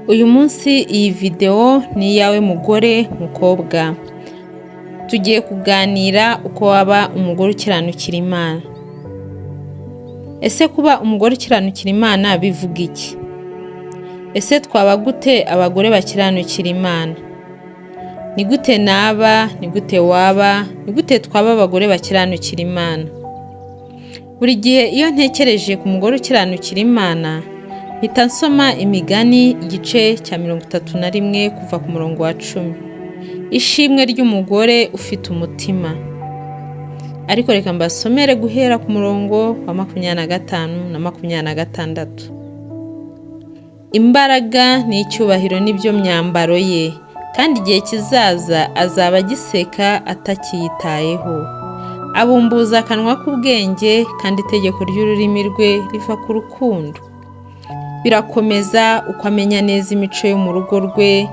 Uyu munsi iyi video ni iyawe mugore mukobwa. Tugiye kuganira uko waba umugore ukiranukira Imana. Ese kuba umugore ukiranukira Imana bivuga iki? Ese twaba gute abagore bakiranukira Imana? Ni gute naba, ni gute waba, ni gute twaba abagore bakiranukira Imana? Buri gihe iyo ntekereje ku mugore ukiranukira Imana, mpita nsoma Imigani igice cya 31 kuva ku murongo wa 10. Ishimwe ry'umugore ufite umutima. Ariko reka mbasomere guhera ku murongo wa 25 na 26. Imbaraga n'icyubahiro nibyo myambaro ye, kandi igihe kizaza azaba agiseka atakiyitayeho. Abumbuza akanwa k'ubwenge, kandi itegeko ry'ururimi rwe riva ku rukundo. Birakomeza uko amenya neza imico yo mu rugo rwe.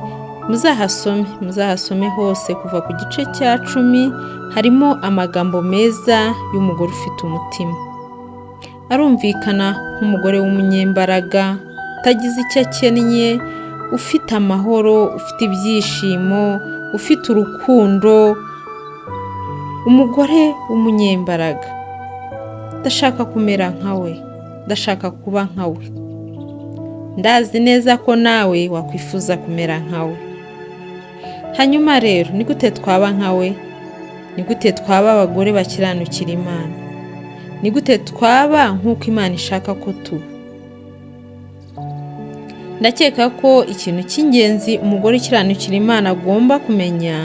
Muzahasome hose kuva ku gice cya 10. Harimo amagambo meza y'umugore ufite umutima. Arumvikana nk'umugore w'umunyembaraga, utagize icyo akennye, ufite amahoro, ufite ibyishimo, ufite urukundo. Umugore w'umunyembaraga. Ndashaka kumera nkawe, ndashaka kuba nkawe. Ndazi neza ko nawe wakwifuza kumera nkawe. Hanyuma rero, ni gute twaba nkawe? Ni gute twaba abagore bakiranukira Imana? Ni gute twaba nk'uko Imana ishaka ko tuba? Ndakeka ko ikintu cy'ingenzi umugore ukiranukira Imana agomba kumenya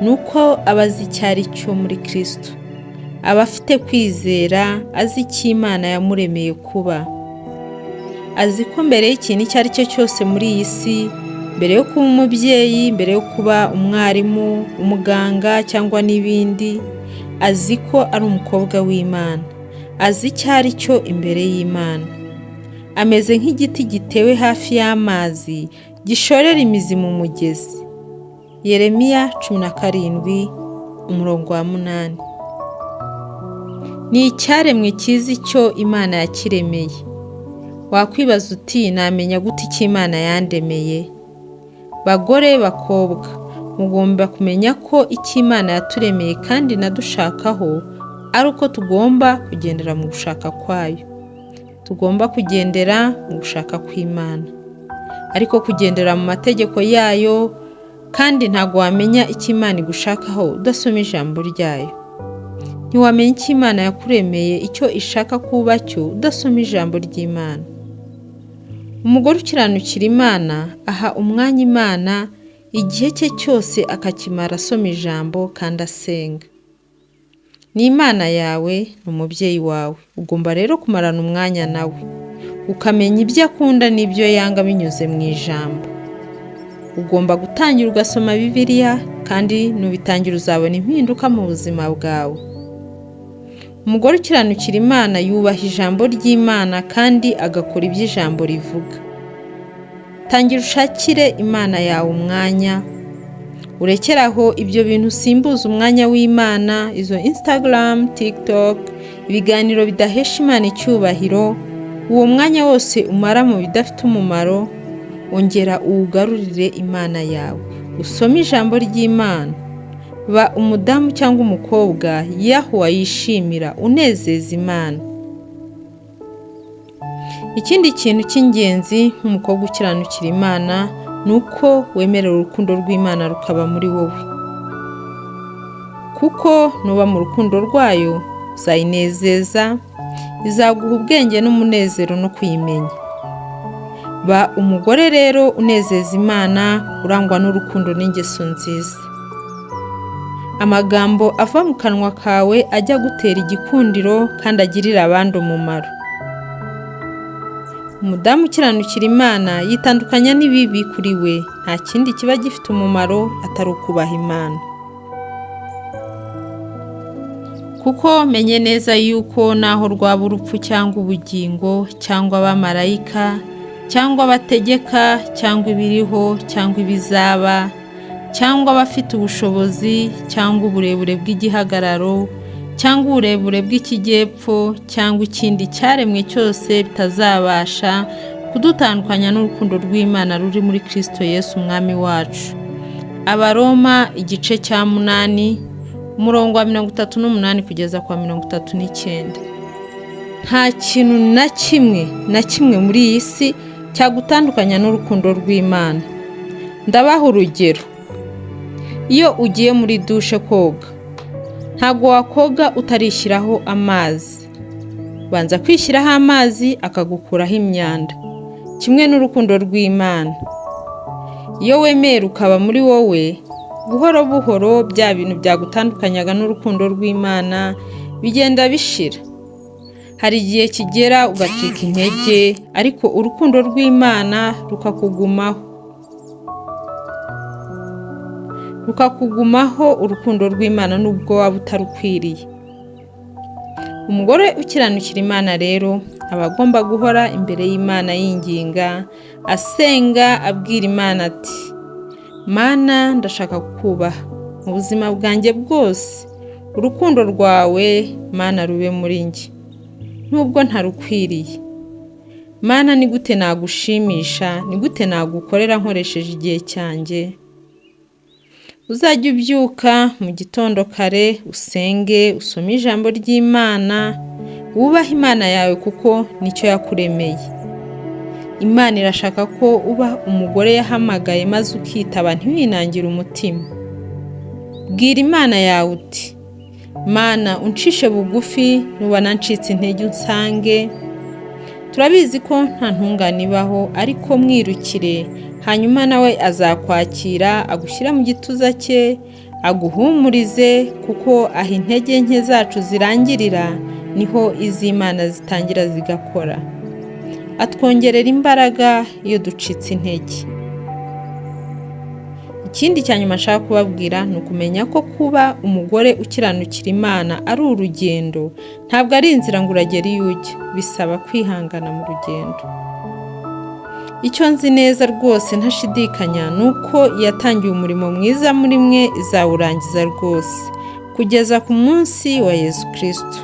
nuko abazi icyari cyo muri Kristo. Aba afite kwizera, azi icyo Imana yamuremeye kuba. Azi ko mbere y'ikintu icyo ari cyo cyose muri iyi si, mbere yo kuba umubyeyi, mbere yo kuba umwarimu, umuganga cyangwa n'ibindi, azi ko ari umukobwa w'Imana. Azi icyo ari cyo imbere y'Imana. Ameze nk'igiti gitewe hafi y'amazi, gishorera imizi mu mugezi. Yeremiya 17 umurongo wa 8. Ni icyaremwe kizi icyo Imana yakiremeye. Wakwibaza uti namenya gute icyo Imana yandemeye? Bagore bakobwa, mugomba kumenya ko icyo Imana yaturemeye kandi nadushakaho ari uko tugomba kugendera mu gushaka kwayo. Tugomba kugendera mu gushaka kw'Imana. Ariko kugendera mu mategeko yayo, kandi ntago wamenya icyo Imana igushakaho udasoma ijambo ryayo. Ntiwamenya icyo Imana yakuremeye, icyo ishaka kuba cyo udasoma ijambo ry'Imana. Umugore ukiranukira Imana aha umwanya Imana, igihe cye cyose akakimara asoma ijambo kandi asenga. Ni Imana yawe, ni umubyeyi wawe. Ugomba rero kumarana umwanya nawe, ukamenya ibyo akunda n'ibyo yanga binyuze mu ijambo. Ugomba gutangira ugasoma Bibiliya, kandi nubitangira uzabona impinduka mu buzima bwawe. Umugore ukiranukira Imana yubaha ijambo ry'Imana kandi agakora ibyo ijambo rivuga. Tangira ushakire Imana yawe umwanya. Urekeraho ibyo bintu usimbuza umwanya w'Imana, izo Instagram, TikTok, ibiganiro bidahesha Imana icyubahiro. Uwo mwanya wose umara mu bidafite umumaro, ongera uwugarurire Imana yawe. Usome ijambo ry'Imana. Ba umudamu cyangwa umukobwa Yahuah yishimira, unezeza Imana. Ikindi kintu cy'ingenzi nk'umukobwa ukiranukira Imana nuko wemerera urukundo rw'Imana rukaba muri wowe. Kuko nuba mu rukundo rwayo, uzayinezeza, izaguha ubwenge n'umunezero no kuyimenya. Ba umugore rero unezeza Imana, urangwa n'urukundo n'ingeso nziza. Amagambo ava mu kanwa kawe ajya gutera igikundiro kandi agirira abandi umumaro. Umudamu ukiranukira Imana yitandukanya n'ibibi kuri we. Nta kindi kiba gifite umumaro atari ukubaha Imana. Kuko menye neza yuko naho rwaba urupfu cyangwa ubugingo, cyangwa abamarayika, cyangwa abategeka, cyangwa ibiriho, cyangwa ibizaba, cyangwa abafite ubushobozi, cyangwa uburebure bw'igihagararo, cyangwa uburebure bw'ikijyepfo, cyangwa ikindi cyaremwe cyose bitazabasha kudutandukanya n'urukundo rw'Imana ruri muri Kristo Yesu umwami wacu. Abaroma igice cya 8 umurongo wa 38 kugeza kwa 39. Nta kintu na kimwe muri iyi si cyagutandukanya n'urukundo rw'Imana. Ndabaha urugero. Iyo ugiye muri dushe koga, ntago wakoga utarishyiraho amazi. Banza kwishyiraho amazi akagukuraho imyanda. Kimwe n'urukundo rw'Imana. Iyo wemera ukaba muri wowe, buhoro buhoro bya bintu byagutandukanyaga n'urukundo rw'Imana bigenda bishira. Hari igihe kigera ugacika intege, ariko urukundo rw'Imana rukakugumaho urukundo rw'Imana nubwo waba utarukwiriye. Umugore ukiranukira Imana rero aba agomba guhora imbere y'Imana yinginga, asenga abwira Imana ati: Mana, ndashaka kukubaha mu buzima bwanjye bwose. Urukundo rwawe Mana rube muri njye nubwo ntarukwiriye. Mana, ni gute nagushimisha, ni gute nagukorera nkoresheje igihe cyanjye. Uzajya ubyuka mu gitondo kare, usenge, usome ijambo ry'Imana, wubahe Imana yawe kuko nicyo yakuremeye. Imana irashaka ko uba umugore yahamagaye maze ukitaba ntiwinangire umutima. Bwira Imana yawe uti: Mana, uncishe bugufi, nubona ncitse intege unsange. Turabizi ko nta ntungane ibaho, ariko mwirukire, hanyuma nawe azakwakira, agushyira mu gituza cye, aguhumurize, kuko aho intege nke zacu zirangirira niho iz'Imana zitangira zigakora. Atwongerera imbaraga iyo ducitse intege. Ikindi cyanyuma nshaka kubabwira ni ukumenya ko kuba umugore ukiranukira Imana ari urugendo, ntabwo ari inzira ngo uragere iyo ujya. Bisaba kwihangana mu rugendo. Icyo nzi neza rwose ntashidikanya ni uko yatangiye umurimo mwiza muri mwe izawurangiza rwose kugeza ku munsi wa Yesu Kristo.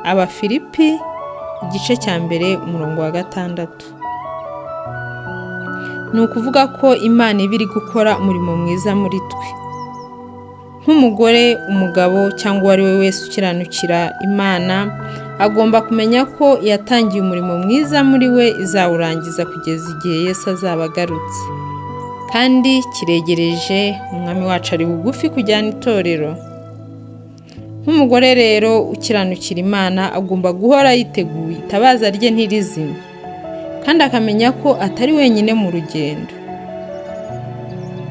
Abafilipi igice cya 1 umurongo wa 6. Ni ukuvuga ko Imana iba iri gukora umurimo mwiza muri twe. Nk'umugore, umugabo cyangwa uwo ari we wese ukiranukira Imana agomba kumenya ko yatangiye umurimo mwiza muri we izawurangiza kugeza igihe Yesu azaba agarutse. Kandi kiregereje, umwami wacu ari bugufi kujyana itorero. Nk'umugore rero ukiranukira Imana agomba guhora yiteguye, itabaza rye ntirizime, kandi akamenya ko atari wenyine mu rugendo.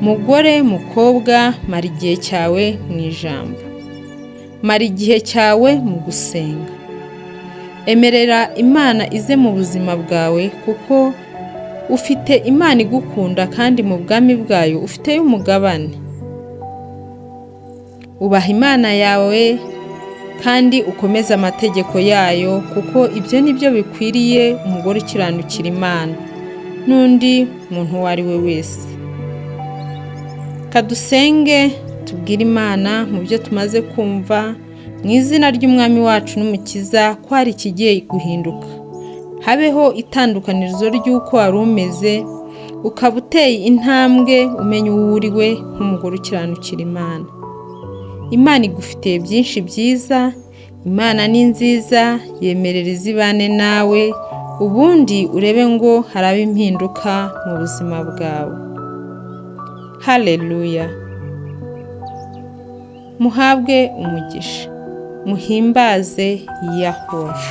Mugore, mukobwa, mara igihe cyawe mu ijambo. Mara igihe cyawe mu gusenga. Emerera Imana ize mu buzima bwawe, kuko ufite Imana igukunda kandi mu bwami bwayo ufiteyo umugabane. Ubaha Imana yawe kandi ukomeze amategeko yayo, kuko ibyo nibyo bikwiriye umugore ukiranukira Imana n'undi muntu uwo ari we wese. Kadusenge tubwire Imana mu byo tumaze kumva, mu izina ry'umwami wacu n'umukiza, ko hari ikigiye guhinduka. Habeho itandukanirizo ry'uko wari umeze, ukaba uteye intambwe umenya uwo uriwe nk'umugore ukiranukira Imana. Imana igufitiye byinshi byiza. Imana ni nziza, yemerera izibane nawe, ubundi urebe ngo haraba impinduka mu buzima bwawe. Haleluya. Muhabwe umugisha. Muhimbaze Yahuah.